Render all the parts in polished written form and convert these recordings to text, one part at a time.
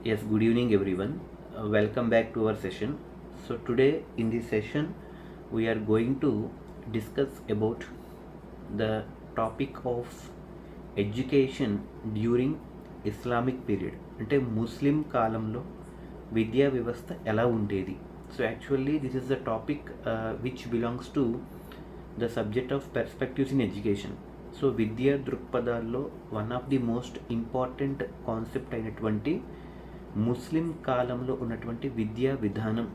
Yes, good evening everyone. Welcome back to our session. So today in this session we are going to discuss about the topic of education during Islamic period. అంటే ముస్లిం కాలంలో విద్యా వ్యవస్థ ఎలా ఉండేది. So actually this is the topic which belongs to the subject of perspectives in education. So విద్యా దృక్పథాల్లో one of the most important concept అయినటువంటి ముస్లిం కాలంలో ఉన్నటువంటి విద్యా విధానం,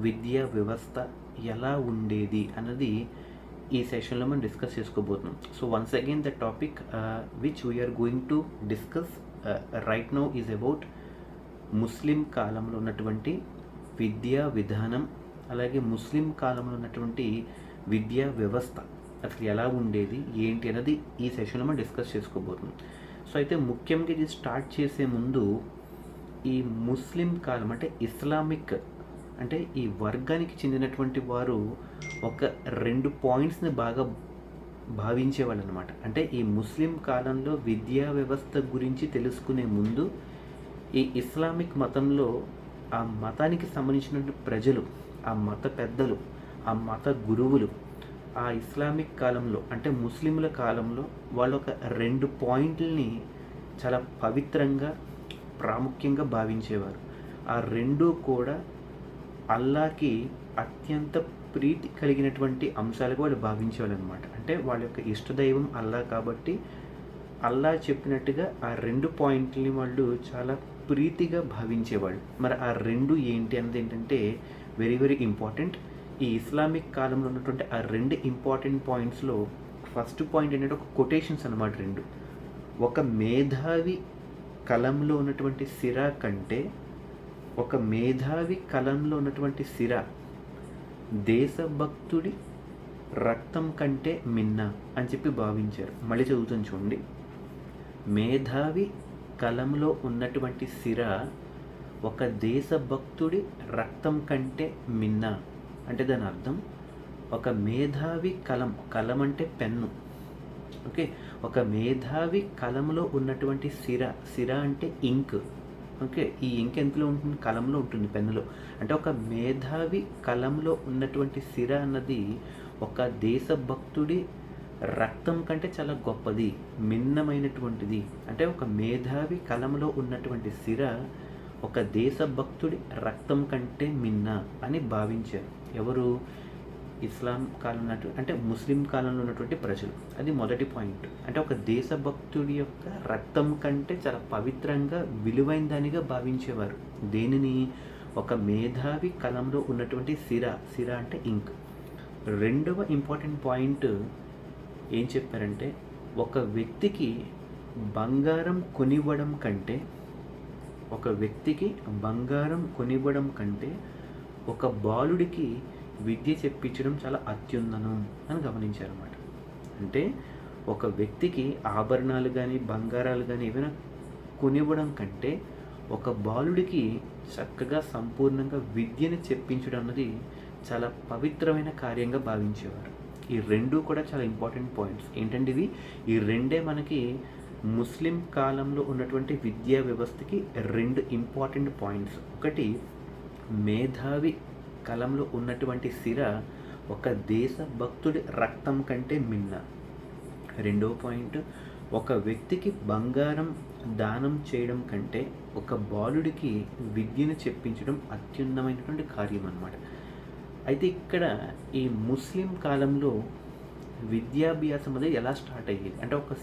విద్యా వ్యవస్థ ఎలా ఉండేది అన్నది ఈ సెషన్లో మనం డిస్కస్ చేసుకోబోతున్నాం. So once again the topic which we are going to discuss right now is about ముస్లిం కాలంలో ఉన్నటువంటి విద్యా విధానం, అలాగే ముస్లిం కాలంలో ఉన్నటువంటి విద్యా వ్యవస్థ అసలు ఎలా ఉండేది ఏంటి అన్నది ఈ సెషన్లో మనం డిస్కస్ చేసుకోబోతున్నాం. సో అయితే ముఖ్యంగా ఇది స్టార్ట్ చేసే ముందు ఈ ముస్లిం కాలం అంటే ఇస్లామిక్ అంటే ఈ వర్గానికి చెందినటువంటి వారు ఒక 2 పాయింట్స్ని బాగా భావించేవాళ్ళు అనమాట. అంటే ఈ ముస్లిం కాలంలో విద్యా వ్యవస్థ గురించి తెలుసుకునే ముందు ఈ ఇస్లామిక్ మతంలో ఆ మతానికి సంబంధించిన ప్రజలు, ఆ మత పెద్దలు, ఆ మత గురువులు ఆ ఇస్లామిక్ కాలంలో అంటే ముస్లింల కాలంలో వాళ్ళు ఒక 2 పాయింట్లని చాలా పవిత్రంగా ప్రాముఖ్యంగా భావించేవారు. ఆ రెండూ కూడా అల్లాకి అత్యంత ప్రీతి కలిగినటువంటి అంశాలుగా వాళ్ళు భావించేవాళ్ళు అనమాట. అంటే వాళ్ళ యొక్క ఇష్టదైవం అల్లా కాబట్టి అల్లా చెప్పినట్టుగా ఆ 2 పాయింట్లని వాళ్ళు చాలా ప్రీతిగా భావించేవాళ్ళు. మరి ఆ 2 ఏంటి అన్నది ఏంటంటే వెరీ వెరీ ఇంపార్టెంట్. ఈ ఇస్లామిక్ కాలంలో ఉన్నటువంటి ఆ 2 ఇంపార్టెంట్ పాయింట్స్లో ఫస్ట్ పాయింట్ ఏంటంటే ఒక కొటేషన్స్ అనమాట. 2 ఒక మేధావి కలంలో ఉన్నటువంటి సిరా కంటే ఒక మేధావి కలంలో ఉన్నటువంటి సిరా దేశభక్తుడి రక్తం కంటే మిన్న అని చెప్పి భావించారు. మళ్ళీ చదువుతాను చూడండి. మేధావి కలంలో ఉన్నటువంటి సిరా ఒక దేశభక్తుడి రక్తం కంటే మిన్న అంటే దాని అర్థం ఒక మేధావి కలం అంటే పెన్ను. ఓకే, ఒక మేధావి కలంలో ఉన్నటువంటి సిర అంటే ఇంక్. ఓకే, ఈ ఇంక్ ఎంతలో ఉంటుంది? కలంలో ఉంటుంది, పెన్నులో. అంటే ఒక మేధావి కలంలో ఉన్నటువంటి సిర అన్నది ఒక దేశభక్తుడి రక్తం కంటే చాలా గొప్పది, మిన్నమైనటువంటిది. అంటే ఒక మేధావి కలంలో ఉన్నటువంటి సిర ఒక దేశభక్తుడి రక్తం కంటే మిన్న అని భావించారు. ఎవరు? ఇస్లాం కాలంలో అంటే ముస్లిం కాలంలో ఉన్నటువంటి ప్రజలు. అది మొదటి పాయింట్. అంటే ఒక దేశభక్తుడి యొక్క రక్తం కంటే చాలా పవిత్రంగా విలువైనదానిగా భావించేవారు. దేనిని? ఒక మేధావి కలంలో ఉన్నటువంటి సిర అంటే ఇంక్. రెండవ ఇంపార్టెంట్ పాయింట్ ఏం చెప్పారంటే ఒక వ్యక్తికి బంగారం కొనివ్వడం కంటే ఒక బాలుడికి విద్య చెప్పించడం చాలా అత్యున్నతం అని గమనించారన్నమాట. అంటే ఒక వ్యక్తికి ఆభరణాలు కానీ బంగారాలు కానీ ఏమైనా కొనివ్వడం కంటే ఒక బాలుడికి చక్కగా సంపూర్ణంగా విద్యను చెప్పించడం అన్నది చాలా పవిత్రమైన కార్యంగా భావించేవారు. ఈ 2 కూడా చాలా ఇంపార్టెంట్ పాయింట్స్. ఏంటంటే ఇవి ఈ 2 మనకి ముస్లిం కాలంలో ఉన్నటువంటి విద్యా వ్యవస్థకి 2 ఇంపార్టెంట్ పాయింట్స్. ఒకటి, మేధావి కలంలో ఉన్నటువంటి సిర ఒక దేశభక్తుడి రక్తం కంటే మిన్న. రెండవ పాయింట్, ఒక వ్యక్తికి బంగారం దానం చేయడం కంటే ఒక బాలుడికి విద్యను చెప్పించడం అత్యున్నతమైనటువంటి కార్యం అన్నమాట. అయితే ఇక్కడ ఈ ముస్లిం కాలంలో విద్యాభ్యాసం అనేది ఎలా స్టార్ట్ అయ్యేది అంటే ఒక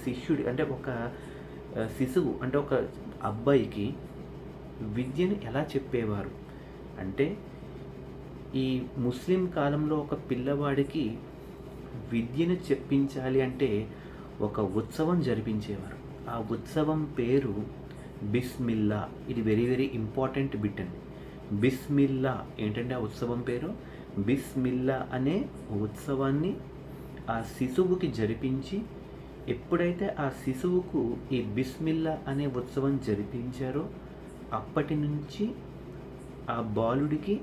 శిశువు అంటే ఒక అబ్బాయికి విద్యను ఎలా చెప్పేవారు అంటే ఈ ముస్లిం కాలంలో ఒక పిల్లవాడికి విద్యను చెప్పించాలి అంటే ఒక ఉత్సవం జరిపించేవారు. ఆ ఉత్సవం పేరు బిస్మిల్లా. ఇది వెరీ వెరీ ఇంపార్టెంట్ బిట్ అండి. బిస్మిల్లా ఏంటంటే ఆ ఉత్సవం పేరు బిస్మిల్లా అనే ఉత్సవాన్ని ఆ శిశువుకి జరిపించి, ఎప్పుడైతే ఆ శిశువుకు ఈ బిస్మిల్లా అనే ఉత్సవం జరిపించారో అప్పటి నుంచి ఆ బాలుడికి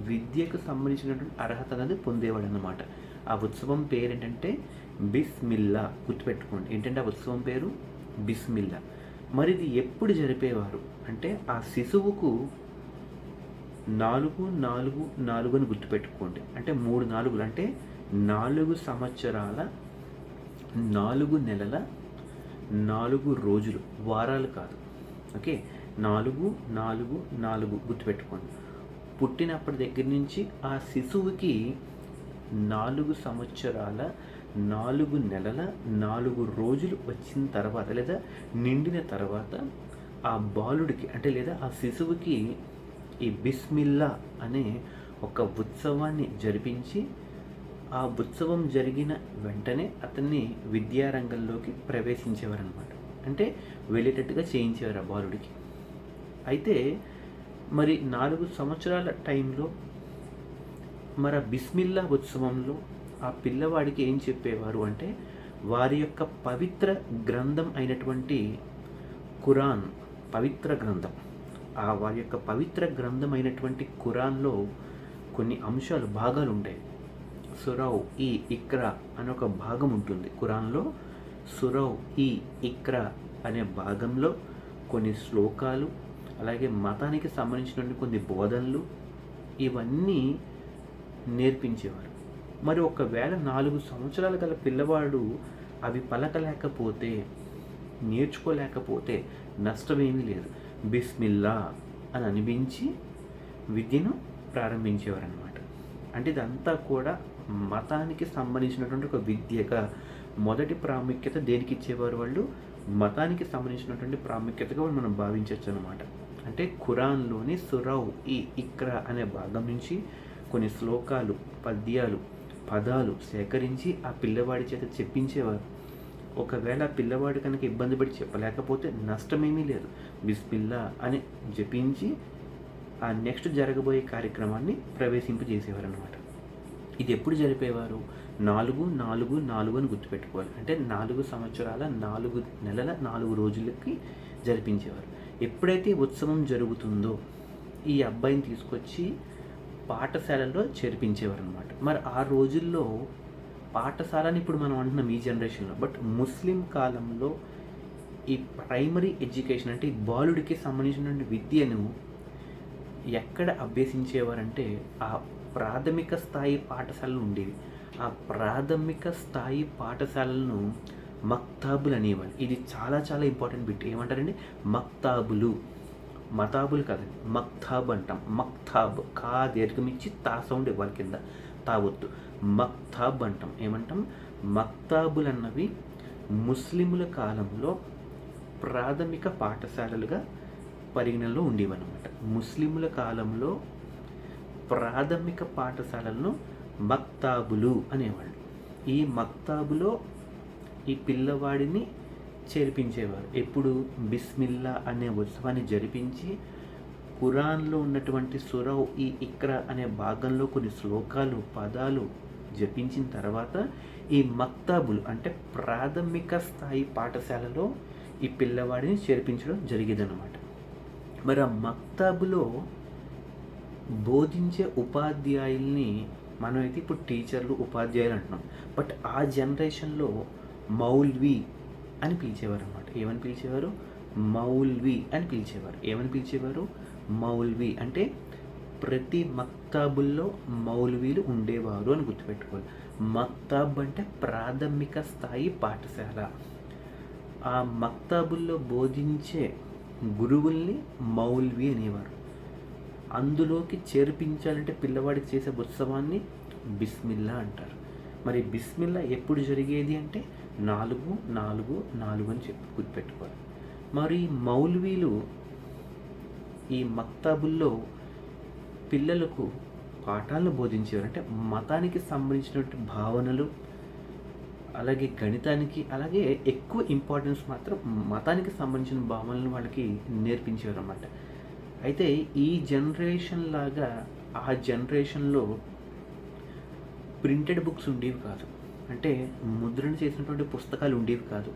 విద్యకు సంబంధించినటువంటి అర్హత అనేది పొందేవాడు అన్నమాట. ఆ ఉత్సవం పేరు ఏంటంటే బిస్మిల్లా. గుర్తుపెట్టుకోండి, ఏంటంటే ఆ ఉత్సవం పేరు బిస్మిల్లా. మరి ఇది ఎప్పుడు జరిపేవారు అంటే ఆ శిశువుకు 4 అని గుర్తుపెట్టుకోండి. అంటే 3 4 అంటే 4 సంవత్సరాల 4 నెలల 4 రోజులు, వారాలు కాదు. ఓకే, 4 4 4 గుర్తుపెట్టుకోండి. పుట్టినప్పటి దగ్గర నుంచి ఆ శిశువుకి 4 సంవత్సరాల 4 నెలల 4 రోజులు వచ్చిన తర్వాత లేదా నిండిన తర్వాత ఆ బాలుడికి అంటే లేదా ఆ శిశువుకి ఈ బిస్మిల్లా అనే ఒక ఉత్సవాన్ని జరిపించి ఆ ఉత్సవం జరిగిన వెంటనే అతన్ని విద్యారంగంలోకి ప్రవేశించేవారనమాట. అంటే వెళ్ళేటట్టుగా చేయించేవారు ఆ బాలుడికి. అయితే మరి 4 సంవత్సరాల టైంలో మరి ఆ బిస్మిల్లా ఉత్సవంలో ఆ పిల్లవాడికి ఏం చెప్పేవారు అంటే వారి యొక్క పవిత్ర గ్రంథం అయినటువంటి ఖురాన్, పవిత్ర గ్రంథం, ఆ వారి యొక్క పవిత్ర గ్రంథం అయినటువంటి ఖురాన్లో కొన్ని అంశాలు, భాగాలు ఉంటాయి. సురౌ ఈ ఇక్రా అనే ఒక భాగం ఉంటుంది ఖురాన్లో. సురౌ ఈ ఇక్రా అనే భాగంలో కొన్ని శ్లోకాలు, అలాగే మతానికి సంబంధించినటువంటి కొన్ని బోధనలు, ఇవన్నీ నేర్పించేవారు. మరి ఒకవేళ 4 సంవత్సరాల గల పిల్లవాడు అవి పలకలేకపోతే, నేర్చుకోలేకపోతే నష్టమేమీ లేదు. బిస్మిల్లా అని అనిపించి విద్యను ప్రారంభించేవారనమాట. అంటే ఇదంతా కూడా మతానికి సంబంధించినటువంటి ఒక విద్యగా మొదటి ప్రాముఖ్యత దేనికి ఇచ్చేవారు వాళ్ళు? మతానికి సంబంధించినటువంటి ప్రాముఖ్యతగా మనం భావించవచ్చు అనమాట. అంటే ఖురాన్లోని సురౌ ఈ ఇక్రా అనే భాగం నుంచి కొన్ని శ్లోకాలు, పద్యాలు, పదాలు సేకరించి ఆ పిల్లవాడి చేత చెప్పించేవారు. ఒకవేళ ఆ పిల్లవాడు కనుక ఇబ్బంది పడి చెప్పలేకపోతే నష్టమేమీ లేదు, బిస్మిల్లా అని జపించి ఆ నెక్స్ట్ జరగబోయే కార్యక్రమాన్ని ప్రవేశింపజేసేవారు అనమాట. ఇది ఎప్పుడు జరిపేవారు? 4 4 4 అని గుర్తుపెట్టుకోవాలి. అంటే 4 సంవత్సరాల 4 నెలల 4 రోజులకి జరిపించేవారు. ఎప్పుడైతే ఉత్సవం జరుగుతుందో ఈ అబ్బాయిని తీసుకొచ్చి పాఠశాలలో చేర్పించేవారు అనమాట. మరి ఆ రోజుల్లో పాఠశాలని ఇప్పుడు మనం అంటున్నాం ఈ జనరేషన్లో, బట్ ముస్లిం కాలంలో ఈ ప్రైమరీ ఎడ్యుకేషన్ అంటే ఈ బాలుడికి సంబంధించినటువంటి విద్యను ఎక్కడ అభ్యసించేవారంటే ఆ ప్రాథమిక స్థాయి పాఠశాలలు ఉండేవి. ఆ ప్రాథమిక స్థాయి పాఠశాలలను మక్తాబులు అనేవాళ్ళు. ఇది చాలా చాలా ఇంపార్టెంట్ బిట్. ఏమంటారండి? మక్తాబులు, మతాబులు కాదండి, మక్తాబ్ అంటాం. మక్తాబ్, కా దీర్ఘమిచ్చి తా సౌండ్ ఇవ్వాలి కింద, తావొద్దు. మక్తాబ్ అంటాం. ఏమంటాం? మక్తాబులు అన్నవి ముస్లిముల కాలంలో ప్రాథమిక పాఠశాలలుగా పరిగణనలో ఉండేవన్నమాట. ముస్లిముల కాలంలో ప్రాథమిక పాఠశాలలను మక్తాబులు అనేవాళ్ళు. ఈ మక్తాబులో ఈ పిల్లవాడిని చేర్పించేవారు. ఎప్పుడు? బిస్మిల్లా అనే ఉత్సవాన్ని జరిపించి ఖురాన్లో ఉన్నటువంటి సురౌ ఈ ఇక్రా అనే భాగంలో కొన్ని శ్లోకాలు, పదాలు జపించిన తర్వాత ఈ మక్తాబులు అంటే ప్రాథమిక స్థాయి పాఠశాలలో ఈ పిల్లవాడిని చేర్పించడం జరిగేదన్నమాట. మరి ఆ మక్తాబులో బోధించే ఉపాధ్యాయుల్ని మనమైతే ఇప్పుడు టీచర్లు, ఉపాధ్యాయులు అంటున్నాం. బట్ ఆ జనరేషన్లో మౌల్వి అని పిలిచేవారు అనమాట. ఏమని పిలిచేవారు? మౌల్వి అని పిలిచేవారు. ఏమని పిలిచేవారు? మౌల్వి. అంటే ప్రతి మక్తాబుల్లో మౌల్వీలు ఉండేవారు అని గుర్తుపెట్టుకోవాలి. మక్తాబ్ అంటే ప్రాథమిక స్థాయి పాఠశాల. ఆ మక్తాబుల్లో బోధించే గురువుల్ని మౌల్వి అనేవారు. అందులోకి చేర్పించాలంటే పిల్లవాడికి చేసే ఉత్సవాన్ని బిస్మిల్లా అంటారు. మరి బిస్మిల్లా ఎప్పుడు జరిగేది అంటే 4 4 4 అని చెప్పి గుర్తుపెట్టుకోవాలి. మరి మౌల్వీలు ఈ మక్తాబుల్లో పిల్లలకు పాఠాలను బోధించేవారు. అంటే మతానికి సంబంధించినటువంటి భావనలు, అలాగే గణితానికి, అలాగే ఎక్కువ ఇంపార్టెన్స్ మాత్రం మతానికి సంబంధించిన భావనలను వాళ్ళకి నేర్పించేవారు అన్నమాట. అయితే ఈ జనరేషన్ లాగా ఆ జనరేషన్లో ప్రింటెడ్ బుక్స్ ఉండేవి కాదు. అంటే ముద్రణ చేసినటువంటి పుస్తకాలు ఉండేవి కాదు.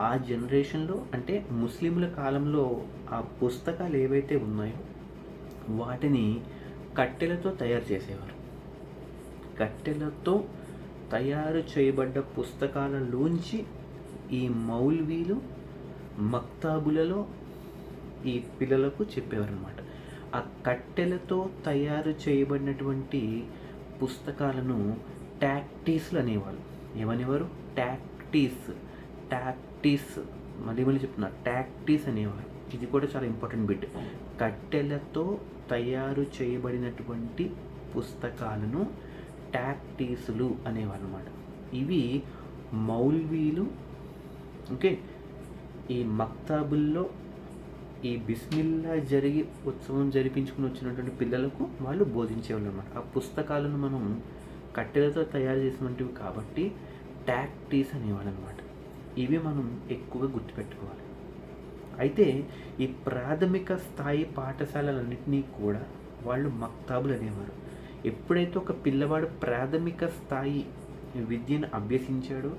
ఆ జనరేషన్లో అంటే ముస్లింల కాలంలో ఆ పుస్తకాలు ఏవైతే ఉన్నాయో వాటిని కట్టెలతో తయారు చేసేవారు. కట్టెలతో తయారు చేయబడ్డ పుస్తకాలలోంచి ఈ మౌల్వీలు మక్తాబులలో ఈ పిల్లలకు చెప్పేవారు అనమాట. ఆ కట్టెలతో తయారు చేయబడినటువంటి పుస్తకాలను టాక్టీస్లు అనేవాళ్ళు. ఏమనేవారు? టాక్టీస్ మళ్ళీ చెప్తున్నా, టాక్టీస్ అనేవారు. ఇది కూడా చాలా ఇంపార్టెంట్ బిట్. కట్టెలతో తయారు చేయబడినటువంటి పుస్తకాలను టాక్టీసులు అనేవారు అన్నమాట. ఇవి మౌల్వీలు, ఓకే, ఈ మక్తాబుల్లో ఈ బిస్మిల్లా జరిగి ఉత్సవం జరిపించుకుని వచ్చినటువంటి పిల్లలకు వాళ్ళు బోధించేవాళ్ళు అనమాట. ఆ పుస్తకాలను మనం కట్టెలతో తయారు చేసినటువంటివి కాబట్టి టాక్టీస్ అనేవాళ్ళు అనమాట. ఇవి మనం ఎక్కువగా గుర్తుపెట్టుకోవాలి. అయితే ఈ ప్రాథమిక స్థాయి పాఠశాలలన్నింటినీ కూడా వాళ్ళు మక్తాబులు అనేవారు. ఎప్పుడైతే ఒక పిల్లవాడు ప్రాథమిక స్థాయి విద్యను అభ్యసించాడో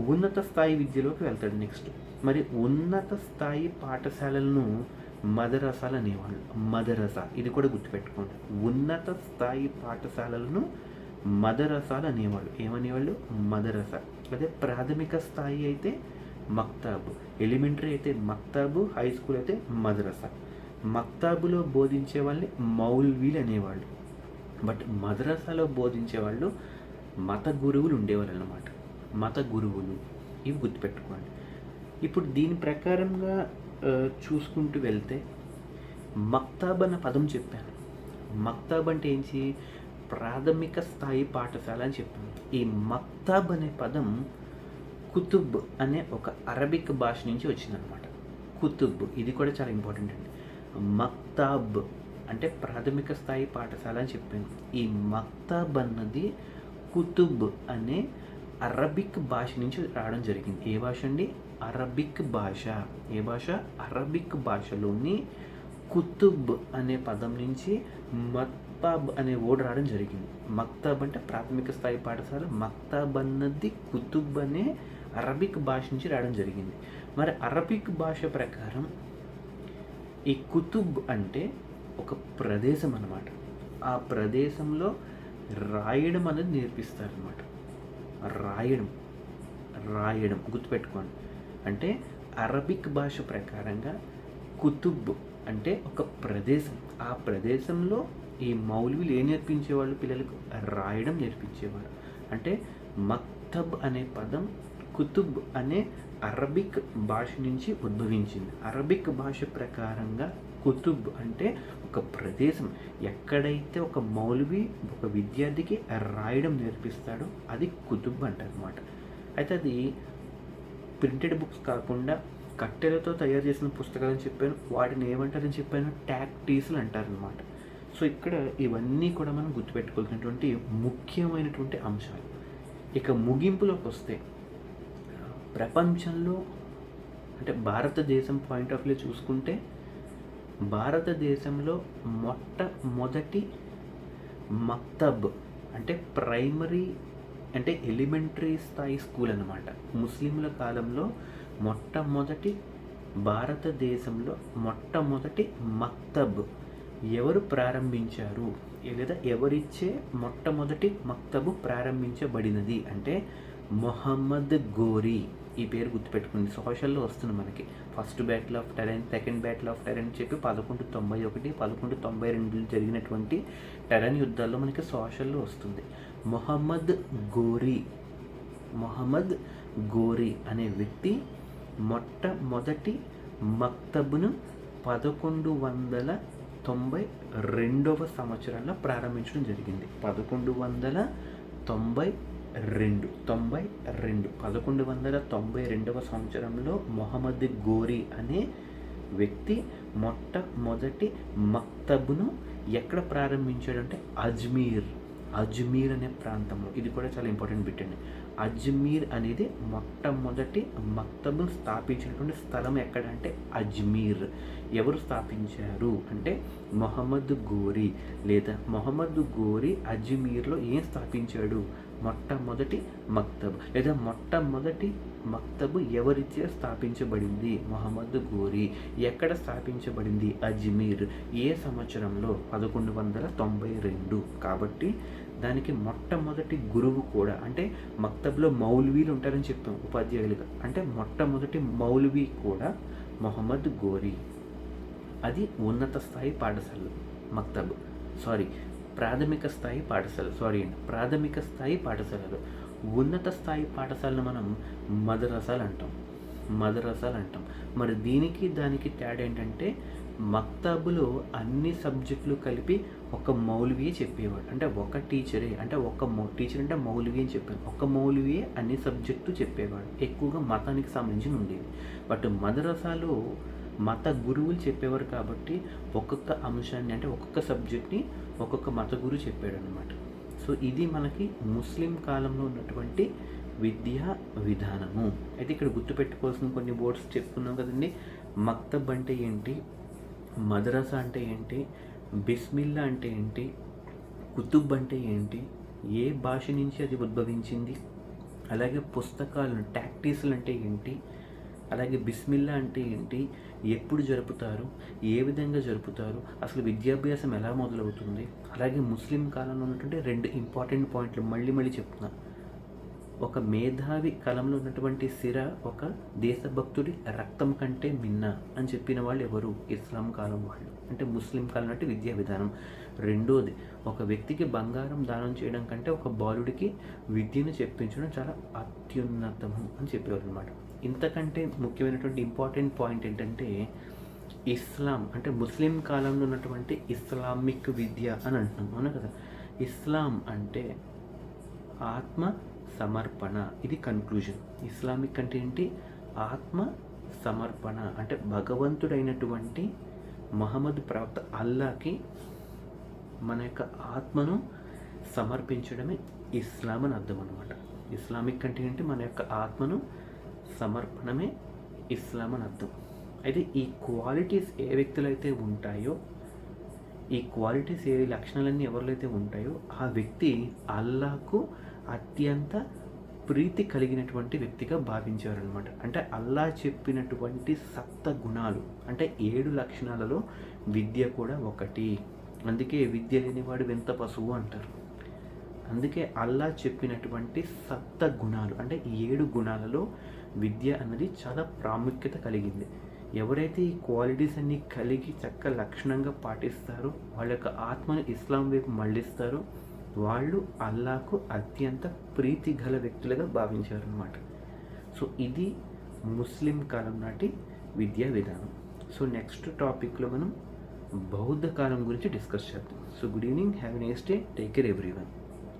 ఉన్నత స్థాయి విద్యలోకి వెళ్తాడు. నెక్స్ట్ మరి ఉన్నత స్థాయి పాఠశాలలను మదరసాలు అనేవాళ్ళు. మదరసా, ఇది కూడా గుర్తుపెట్టుకోండి. ఉన్నత స్థాయి పాఠశాలలను మదరసాలు అనేవాళ్ళు. ఏమనేవాళ్ళు? మదరసా. అదే ప్రాథమిక స్థాయి అయితే మక్తాబు, ఎలిమెంటరీ అయితే మక్తాబు, హై స్కూల్ అయితే మదరసా. మక్తాబులో బోధించే వాళ్ళని మౌల్వీలు అనేవాళ్ళు. బట్ మదరసాలో బోధించే వాళ్ళు మత గురువులు ఉండేవాళ్ళు అన్నమాట. మత గురువులు, ఇవి గుర్తుపెట్టుకోండి. ఇప్పుడు దీని ప్రకారంగా చూసుకుంటూ వెళ్తే మక్తాబ్ అన్న పదం చెప్పాను. మక్తాబ్ అంటే ఏంటి? ప్రాథమిక స్థాయి పాఠశాల అని చెప్పాను. ఈ మక్తాబ్ అనే పదం కుతుబ్ అనే ఒక అరబిక్ భాష నుంచి వచ్చిందనమాట. కుతుబ్, ఇది కూడా చాలా ఇంపార్టెంట్ అండి. మక్తాబ్ అంటే ప్రాథమిక స్థాయి పాఠశాల అని చెప్పాను. ఈ మక్తాబ్ అన్నది కుతుబ్ అనే అరబిక్ భాష నుంచి రావడం జరిగింది. ఏ భాష అండి? అరబిక్ భాష. ఏ భాష? అరబిక్ భాషలోని కుతుబ్ అనే పదం నుంచి మక్తాబ్ అనే వర్డ్ రావడం జరిగింది. మక్తాబ్ అంటే ప్రాథమిక స్థాయి పాఠశాల, మక్తాబ్ అన్నది కుతుబ్ అనే అరబిక్ భాష నుంచి రావడం జరిగింది. మరి అరబిక్ భాష ప్రకారం ఈ కుతుబ్ అంటే ఒక ప్రదేశం అన్నమాట. ఆ ప్రదేశంలో రాయడం అనేది నేర్పిస్తారనమాట. రాయడం గుర్తుపెట్టుకోండి. అంటే అరబిక్ భాష ప్రకారంగా కుతుబ్ అంటే ఒక ప్రదేశం. ఆ ప్రదేశంలో ఈ మౌల్వీలు ఏం నేర్పించేవాళ్ళు? పిల్లలకు రాయడం నేర్పించేవారు. అంటే మక్తబ్ అనే పదం కుతుబ్ అనే అరబిక్ భాష నుంచి ఉద్భవించింది. అరబిక్ భాష ప్రకారంగా కుతుబ్ అంటే ఒక ప్రదేశం. ఎక్కడైతే ఒక మౌల్వీ ఒక విద్యార్థికి రాయడం నేర్పిస్తాడో అది కుతుబ్ అంటారు అనమాట. అయితే అది ప్రింటెడ్ బుక్స్ కాకుండా కట్టెలతో తయారు చేసిన పుస్తకాలని చెప్పాను. వాటిని ఏమంటారని చెప్పాను? టాక్టీస్లు అంటారనమాట. సో ఇక్కడ ఇవన్నీ కూడా మనం గుర్తుపెట్టుకోవాల్సినటువంటి ముఖ్యమైనటువంటి అంశాలు. ఇక ముగింపులోకి వస్తే ప్రపంచంలో అంటే భారతదేశం పాయింట్ ఆఫ్ వ్యూ చూసుకుంటే భారతదేశంలో మొట్టమొదటి మక్తబ్ అంటే ప్రైమరీ అంటే ఎలిమెంటరీ స్థాయి స్కూల్ అన్నమాట. ముస్లింల కాలంలో భారతదేశంలో మొట్టమొదటి మక్తబ్ ఎవరు ప్రారంభించారు లేదా ఎవరిచ్చే మొట్టమొదటి మక్తబు ప్రారంభించబడినది అంటే మొహమ్మద్ గోరీ. ఈ పేరు గుర్తుపెట్టుకుంది. సోషల్లో వస్తుంది మనకి. First battle of Tarain, second battle of Tarain చెప్పి 1191, 1192 జరిగినటువంటి టెరెన్ యుద్ధాల్లో మనకి సోషల్లో వస్తుంది. మొహమ్మద్ గోరీ అనే వ్యక్తి మొట్టమొదటి మక్తబ్ను 1192వ సంవత్సరంలో ప్రారంభించడం జరిగింది. 1192వ సంవత్సరంలో మొహమ్మద్ గోరీ అనే వ్యక్తి మొట్టమొదటి మక్తబ్ను ఎక్కడ ప్రారంభించాడంటే అజ్మీర్ అనే ప్రాంతంలో. ఇది కూడా చాలా ఇంపార్టెంట్ బిట్ అండి. అజ్మీర్ అనేది మొట్టమొదటి మక్తబ్ను స్థాపించినటువంటి స్థలం ఎక్కడ అంటే అజ్మీర్. ఎవరు స్థాపించారు అంటే మొహమ్మద్ గోరీ. లేదా మొహమ్మద్ గోరీ అజ్మీర్లో ఏం స్థాపించాడు? మొట్టమొదటి మక్తబ్. లేదా మొట్టమొదటి మక్తబు ఎవరిచే స్థాపించబడింది? మొహమ్మద్ గోరీ. ఎక్కడ స్థాపించబడింది? అజ్మీర్. ఏ సంవత్సరంలో? 1192. కాబట్టి దానికి మొట్టమొదటి గురువు కూడా, అంటే మక్తబ్లో మౌల్వీలు ఉంటారని చెప్పాం ఉపాధ్యాయులుగా, అంటే మొట్టమొదటి మౌల్వీ కూడా మొహమ్మద్ గోరీ. అది ఉన్నత స్థాయి పాఠశాలలు మక్తబ్, ప్రాథమిక స్థాయి పాఠశాలలు. ఉన్నత స్థాయి పాఠశాలను మనం మదరసాలు అంటాం. మరి దీనికి దానికి తేడా ఏంటంటే, మక్తబులో అన్ని సబ్జెక్టులు కలిపి ఒక మౌల్వీ చెప్పేవాడు, అంటే ఒక టీచరే, అంటే టీచర్ అంటే మౌల్వీ అని చెప్పాను, ఒక మౌల్వీయే అన్ని సబ్జెక్టు చెప్పేవాడు, ఎక్కువగా మతానికి సంబంధించి ఉండేది. బట్ మదరసాలో మత గురువులు చెప్పేవారు కాబట్టి ఒక్కొక్క అంశాన్ని, అంటే ఒక్కొక్క సబ్జెక్ట్ని ఒక్కొక్క మత గురువు చెప్పాడు అనమాట. సో ఇది మనకి ముస్లిం కాలంలో ఉన్నటువంటి విద్యా విధానము. అయితే ఇక్కడ గుర్తుపెట్టుకోవాల్సిన కొన్ని వర్డ్స్ చెప్పుకున్నాం కదండి. మక్తబ్ అంటే ఏంటి, మదరసా అంటే ఏంటి, బిస్మిల్లా అంటే ఏంటి, కుతుబ్ అంటే ఏంటి, ఏ భాష నుంచి అది ఉద్భవించింది, అలాగే పుస్తకాలను టాక్టీసులు అంటే ఏంటి, అలాగే బిస్మిల్లా అంటే ఏంటి, ఎప్పుడు జరుపుతారు, ఏ విధంగా జరుపుతారు, అసలు విద్యాభ్యాసం ఎలా మొదలవుతుంది, అలాగే ముస్లిం కాలంలో ఉన్నటువంటి 2 ఇంపార్టెంట్ పాయింట్లు మళ్ళీ చెప్తున్నా. ఒక మేధావి కాలంలో ఉన్నటువంటి సిర ఒక దేశభక్తుడి రక్తం కంటే మిన్న అని చెప్పిన వాళ్ళు ఎవరు? ఇస్లాం కాలం వాళ్ళు, అంటే ముస్లిం కాలం అంటే విద్యా విధానం. రెండోది, ఒక వ్యక్తికి బంగారం దానం చేయడం కంటే ఒక బాలుడికి విద్యను చెప్పించడం చాలా అత్యున్నతము అని చెప్పేవారు అనమాట. ఇంతకంటే ముఖ్యమైనటువంటి ఇంపార్టెంట్ పాయింట్ ఏంటంటే, ఇస్లాం అంటే ముస్లిం కాలంలో ఉన్నటువంటి ఇస్లామిక్ విద్య అని అంటున్నాం, అవునా కదా. ఇస్లాం అంటే ఆత్మ సమర్పణ, ఇది కన్క్లూజన్. ఇస్లామిక్ అంటే ఏంటి? ఆత్మ సమర్పణ, అంటే భగవంతుడైనటువంటి మహమ్మద్ ప్రవక్త అల్లాకి మన యొక్క ఆత్మను సమర్పించడమే ఇస్లాం అని అర్థం అనమాట. ఇస్లామిక్ అంటే ఏంటి? మన యొక్క ఆత్మను సమర్పణమే ఇస్లాం అని అర్థం. అయితే ఈ క్వాలిటీస్ ఏ వ్యక్తులైతే ఉంటాయో, ఈ క్వాలిటీస్ ఏ లక్షణాలన్నీ ఎవరిలో అయితే ఉంటాయో, ఆ వ్యక్తి అల్లాకు అత్యంత ప్రీతి కలిగినటువంటి వ్యక్తిగా భావించారు అనమాట. అంటే అల్లా చెప్పినటువంటి సప్త గుణాలు, అంటే 7 లక్షణాలలో విద్య కూడా ఒకటి. అందుకే విద్య లేనివాడు వింత పశువు అంటారు. అందుకే అల్లా చెప్పినటువంటి సప్త గుణాలు, అంటే 7 గుణాలలో విద్య అన్నది చాలా ప్రాముఖ్యత కలిగింది. ఎవరైతే ఈ క్వాలిటీస్ అన్ని కలిగి చక్క లక్షణంగా పాటిస్తారో, వాళ్ళ యొక్క ఆత్మను ఇస్లాం వైపు మళ్ళిస్తారో, వాళ్ళు అల్లాకు అత్యంత ప్రీతి గల వ్యక్తులుగా భావించారు అన్నమాట. సో ఇది ముస్లిం కాలం నాటి విద్యా విధానం. సో నెక్స్ట్ టాపిక్లో మనం బౌద్ధ కాలం గురించి డిస్కస్ చేద్దాం. So good evening, have a nice day, take care everyone.